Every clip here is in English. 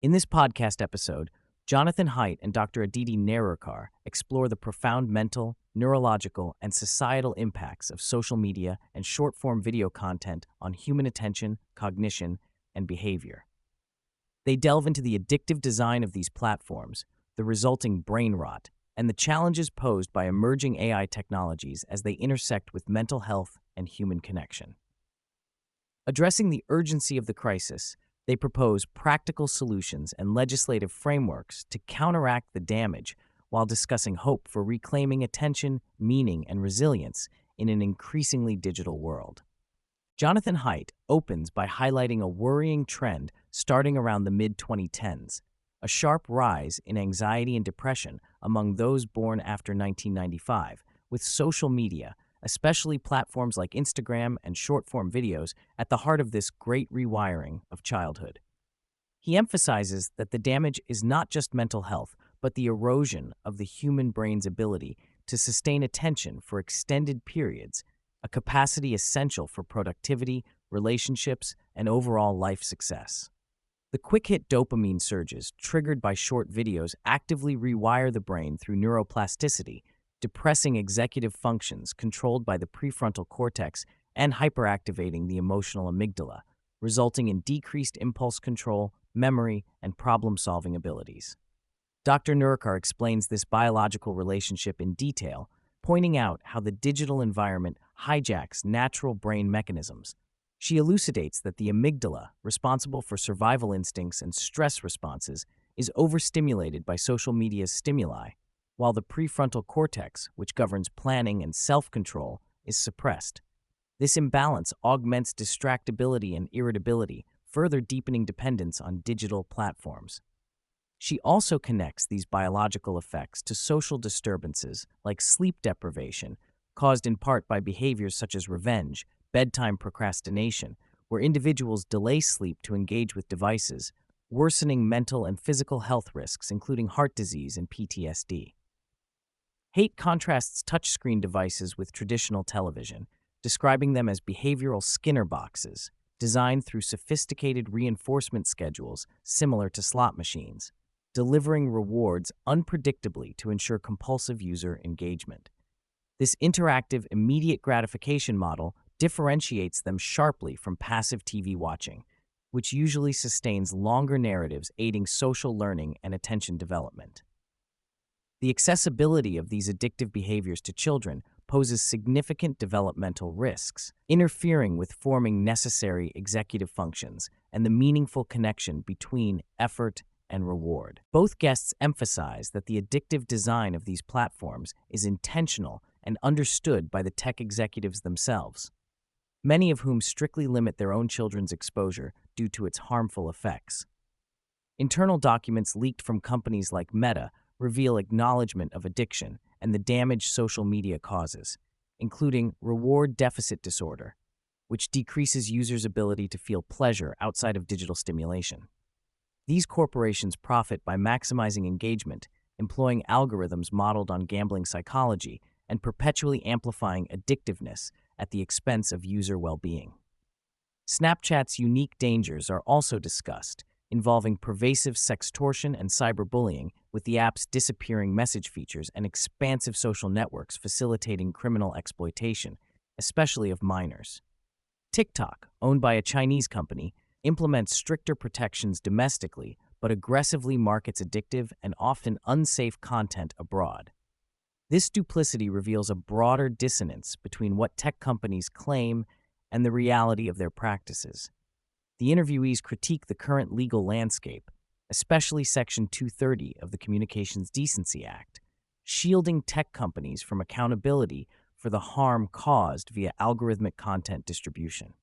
In this podcast episode, Jonathan Haidt and Dr. Aditi Nerurkar explore the profound mental, neurological, and societal impacts of social media and short-form video content on human attention, cognition, and behavior. They delve into the addictive design of these platforms, the resulting brain rot, and the challenges posed by emerging AI technologies as they intersect with mental health and human connection. Addressing the urgency of the crisis, they propose practical solutions and legislative frameworks to counteract the damage while discussing hope for reclaiming attention, meaning, and resilience in an increasingly digital world. Jonathan Haidt opens by highlighting a worrying trend starting around the mid-2010s, a sharp rise in anxiety and depression among those born after 1995, with social media, especially platforms like Instagram and short-form videos, at the heart of this great rewiring of childhood. He emphasizes that the damage is not just mental health, but the erosion of the human brain's ability to sustain attention for extended periods, a capacity essential for productivity, relationships, and overall life success. The quick-hit dopamine surges triggered by short videos actively rewire the brain through neuroplasticity, depressing executive functions controlled by the prefrontal cortex and hyperactivating the emotional amygdala, resulting in decreased impulse control, memory, and problem-solving abilities. Dr. Nerurkar explains this biological relationship in detail, pointing out how the digital environment hijacks natural brain mechanisms. She elucidates that the amygdala, responsible for survival instincts and stress responses, is overstimulated by social media's stimuli, while the prefrontal cortex, which governs planning and self-control, is suppressed. This imbalance augments distractibility and irritability, further deepening dependence on digital platforms. She also connects these biological effects to social disturbances like sleep deprivation, caused in part by behaviors such as revenge, bedtime procrastination, where individuals delay sleep to engage with devices, worsening mental and physical health risks, including heart disease and PTSD. Haidt contrasts touchscreen devices with traditional television, describing them as behavioral Skinner boxes, designed through sophisticated reinforcement schedules similar to slot machines, delivering rewards unpredictably to ensure compulsive user engagement. This interactive, immediate gratification model differentiates them sharply from passive TV watching, which usually sustains longer narratives aiding social learning and attention development. The accessibility of these addictive behaviors to children poses significant developmental risks, interfering with forming necessary executive functions and the meaningful connection between effort and reward. Both guests emphasize that the addictive design of these platforms is intentional and understood by the tech executives themselves, many of whom strictly limit their own children's exposure due to its harmful effects. Internal documents leaked from companies like Meta reveal acknowledgement of addiction and the damage social media causes, including reward deficit disorder, which decreases users' ability to feel pleasure outside of digital stimulation. These corporations profit by maximizing engagement, employing algorithms modeled on gambling psychology, and perpetually amplifying addictiveness at the expense of user well-being. Snapchat's unique dangers are also discussed, involving pervasive sextortion and cyberbullying, with the app's disappearing message features and expansive social networks facilitating criminal exploitation, especially of minors. TikTok, owned by a Chinese company, implements stricter protections domestically but aggressively markets addictive and often unsafe content abroad. This duplicity reveals a broader dissonance between what tech companies claim and the reality of their practices. The interviewees critique the current legal landscape, especially Section 230 of the Communications Decency Act, shielding tech companies from accountability for the harm caused via algorithmic content distribution.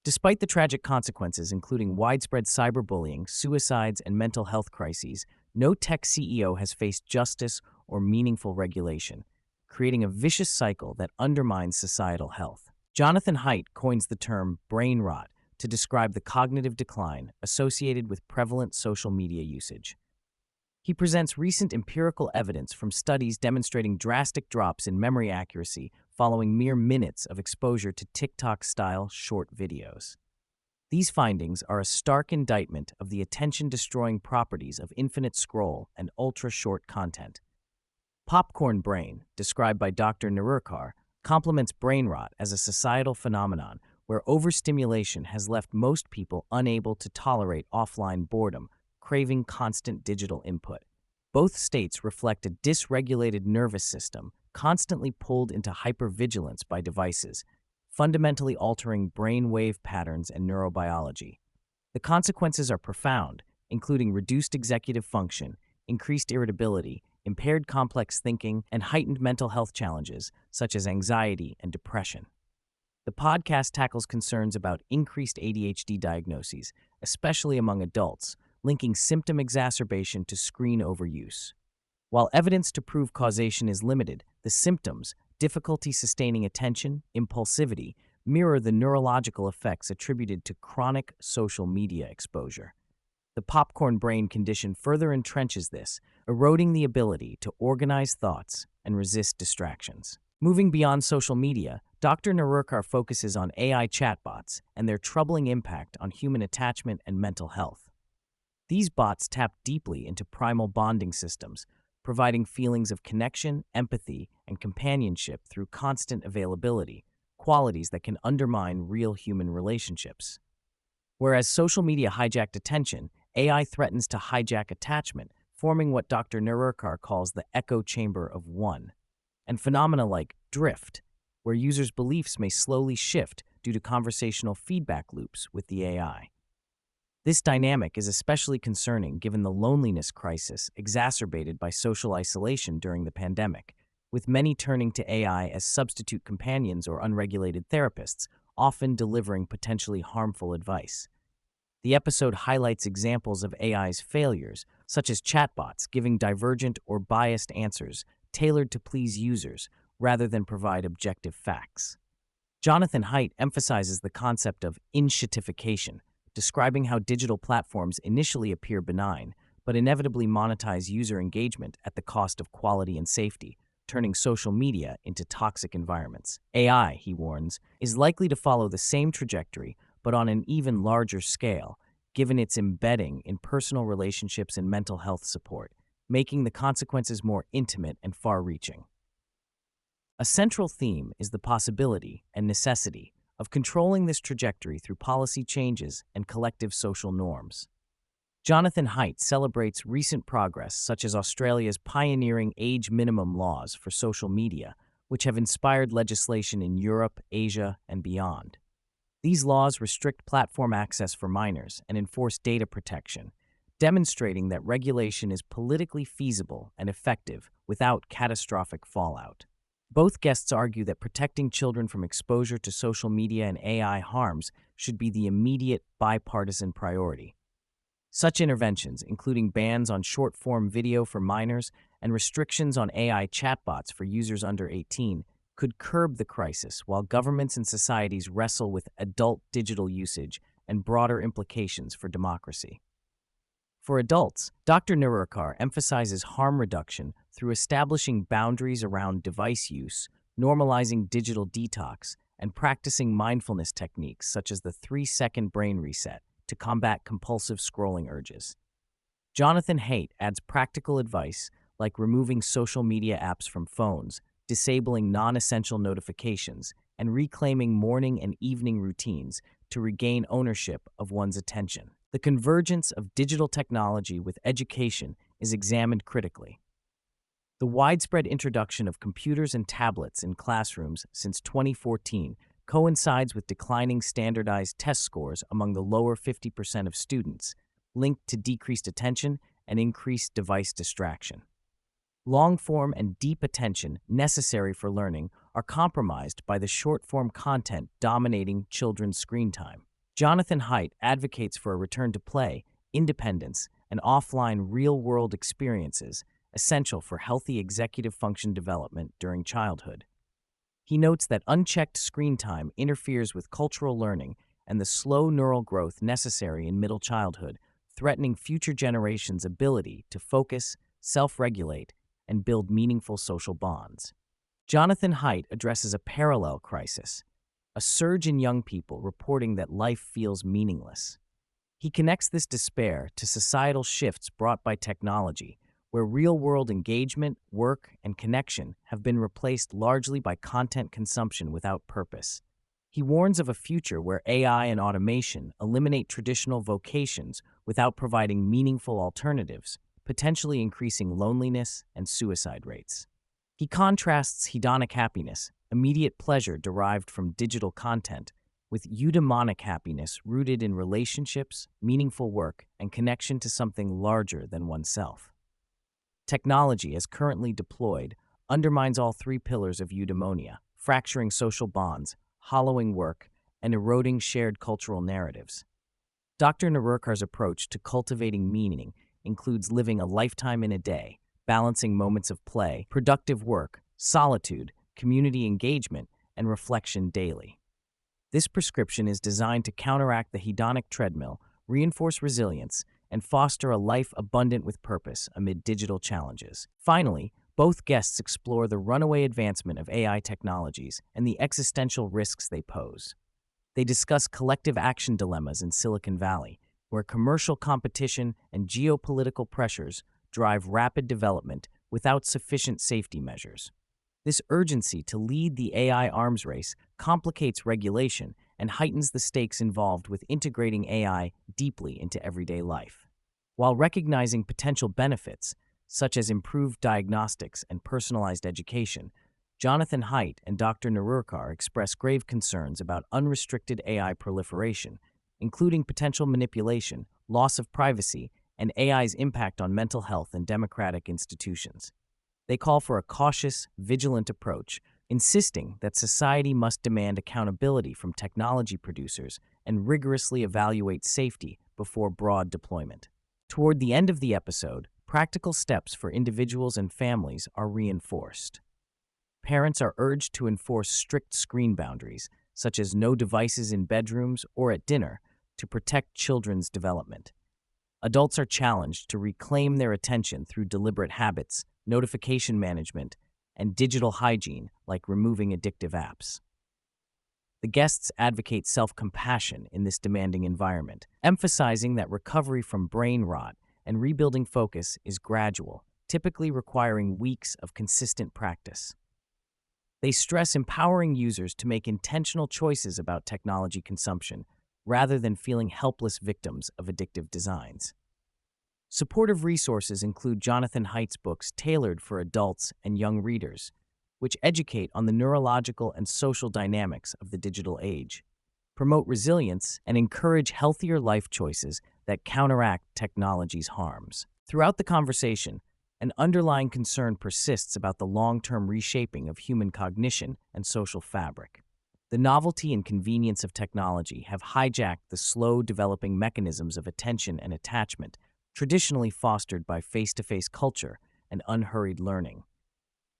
Despite the tragic consequences, including widespread cyberbullying, suicides, and mental health crises, no tech CEO has faced justice or meaningful regulation, creating a vicious cycle that undermines societal health. Jonathan Haidt coins the term brain rot to describe the cognitive decline associated with prevalent social media usage. He presents recent empirical evidence from studies demonstrating drastic drops in memory accuracy following mere minutes of exposure to TikTok-style short videos. These findings are a stark indictment of the attention-destroying properties of infinite scroll and ultra-short content. Popcorn brain, described by Dr. Nerurkar, complements brain rot as a societal phenomenon where overstimulation has left most people unable to tolerate offline boredom, craving constant digital input. Both states reflect a dysregulated nervous system constantly pulled into hypervigilance by devices, fundamentally altering brain wave patterns and neurobiology. The consequences are profound, including reduced executive function, increased irritability, impaired complex thinking, and heightened mental health challenges such as anxiety and depression. The podcast tackles concerns about increased ADHD diagnoses, especially among adults, linking symptom exacerbation to screen overuse. While evidence to prove causation is limited, the symptoms, difficulty sustaining attention, impulsivity, mirror the neurological effects attributed to chronic social media exposure. The popcorn brain condition further entrenches this, eroding the ability to organize thoughts and resist distractions. Moving beyond social media, Dr. Nerurkar focuses on AI chatbots and their troubling impact on human attachment and mental health. These bots tap deeply into primal bonding systems, providing feelings of connection, empathy, and companionship through constant availability, qualities that can undermine real human relationships. Whereas social media hijacked attention, AI threatens to hijack attachment, forming what Dr. Nerurkar calls the echo chamber of one, and phenomena like drift, where users' beliefs may slowly shift due to conversational feedback loops with the AI. This dynamic is especially concerning given the loneliness crisis exacerbated by social isolation during the pandemic, with many turning to AI as substitute companions or unregulated therapists, often delivering potentially harmful advice. The episode highlights examples of AI's failures, such as chatbots giving divergent or biased answers tailored to please users rather than provide objective facts. Jonathan Haidt emphasizes the concept of inshatification, describing how digital platforms initially appear benign, but inevitably monetize user engagement at the cost of quality and safety, turning social media into toxic environments. AI, he warns, is likely to follow the same trajectory, but on an even larger scale, given its embedding in personal relationships and mental health support, making the consequences more intimate and far-reaching. A central theme is the possibility and necessity of controlling this trajectory through policy changes and collective social norms. Jonathan Haidt celebrates recent progress such as Australia's pioneering age minimum laws for social media, which have inspired legislation in Europe, Asia, and beyond. These laws restrict platform access for minors and enforce data protection, demonstrating that regulation is politically feasible and effective without catastrophic fallout. Both guests argue that protecting children from exposure to social media and AI harms should be the immediate bipartisan priority. Such interventions, including bans on short-form video for minors and restrictions on AI chatbots for users under 18, could curb the crisis while governments and societies wrestle with adult digital usage and broader implications for democracy. For adults, Dr. Nerurkar emphasizes harm reduction through establishing boundaries around device use, normalizing digital detox, and practicing mindfulness techniques such as the 3-second brain reset to combat compulsive scrolling urges. Jonathan Haidt adds practical advice like removing social media apps from phones, disabling non-essential notifications, and reclaiming morning and evening routines to regain ownership of one's attention. The convergence of digital technology with education is examined critically. The widespread introduction of computers and tablets in classrooms since 2014 coincides with declining standardized test scores among the lower 50% of students, linked to decreased attention and increased device distraction. Long-form and deep attention necessary for learning are compromised by the short-form content dominating children's screen time. Jonathan Haidt advocates for a return to play, independence, and offline real-world experiences essential for healthy executive function development during childhood. He notes that unchecked screen time interferes with cultural learning and the slow neural growth necessary in middle childhood, threatening future generations' ability to focus, self-regulate, and build meaningful social bonds. Jonathan Haidt addresses a parallel crisis. a surge in young people reporting that life feels meaningless. He connects this despair to societal shifts brought by technology, where real-world engagement, work, and connection have been replaced largely by content consumption without purpose. He warns of a future where AI and automation eliminate traditional vocations without providing meaningful alternatives, potentially increasing loneliness and suicide rates. He contrasts hedonic happiness, immediate pleasure derived from digital content, with eudaimonic happiness rooted in relationships, meaningful work, and connection to something larger than oneself. Technology, as currently deployed, undermines all three pillars of eudaimonia, fracturing social bonds, hollowing work, and eroding shared cultural narratives. Dr. Nerurkar's approach to cultivating meaning includes living a lifetime in a day, balancing moments of play, productive work, solitude, community engagement, and reflection daily. This prescription is designed to counteract the hedonic treadmill, reinforce resilience, and foster a life abundant with purpose amid digital challenges. Finally, both guests explore the runaway advancement of AI technologies and the existential risks they pose. They discuss collective action dilemmas in Silicon Valley, where commercial competition and geopolitical pressures drive rapid development without sufficient safety measures. This urgency to lead the AI arms race complicates regulation and heightens the stakes involved with integrating AI deeply into everyday life. While recognizing potential benefits, such as improved diagnostics and personalized education, Jonathan Haidt and Dr. Nerurkar express grave concerns about unrestricted AI proliferation, including potential manipulation, loss of privacy, and AI's impact on mental health and democratic institutions. They call for a cautious, vigilant approach, insisting that society must demand accountability from technology producers and rigorously evaluate safety before broad deployment. Toward the end of the episode, practical steps for individuals and families are reinforced. Parents are urged to enforce strict screen boundaries, such as no devices in bedrooms or at dinner, to protect children's development. Adults are challenged to reclaim their attention through deliberate habits, notification management, and digital hygiene like removing addictive apps. The guests advocate self-compassion in this demanding environment, emphasizing that recovery from brain rot and rebuilding focus is gradual, typically requiring weeks of consistent practice. They stress empowering users to make intentional choices about technology consumption rather than feeling helpless victims of addictive designs. Supportive resources include Jonathan Haidt's books tailored for adults and young readers, which educate on the neurological and social dynamics of the digital age, promote resilience, and encourage healthier life choices that counteract technology's harms. Throughout the conversation, an underlying concern persists about the long-term reshaping of human cognition and social fabric. The novelty and convenience of technology have hijacked the slow-developing mechanisms of attention and attachment traditionally fostered by face-to-face culture and unhurried learning.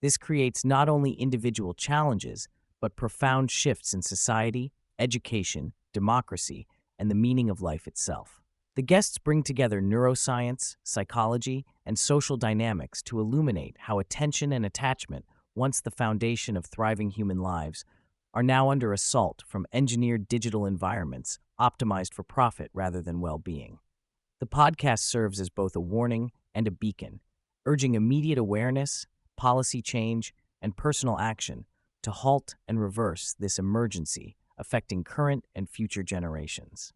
This creates not only individual challenges, but profound shifts in society, education, democracy, and the meaning of life itself. The guests bring together neuroscience, psychology, and social dynamics to illuminate how attention and attachment, once the foundation of thriving human lives, are now under assault from engineered digital environments optimized for profit rather than well-being. The podcast serves as both a warning and a beacon, urging immediate awareness, policy change, and personal action to halt and reverse this emergency affecting current and future generations.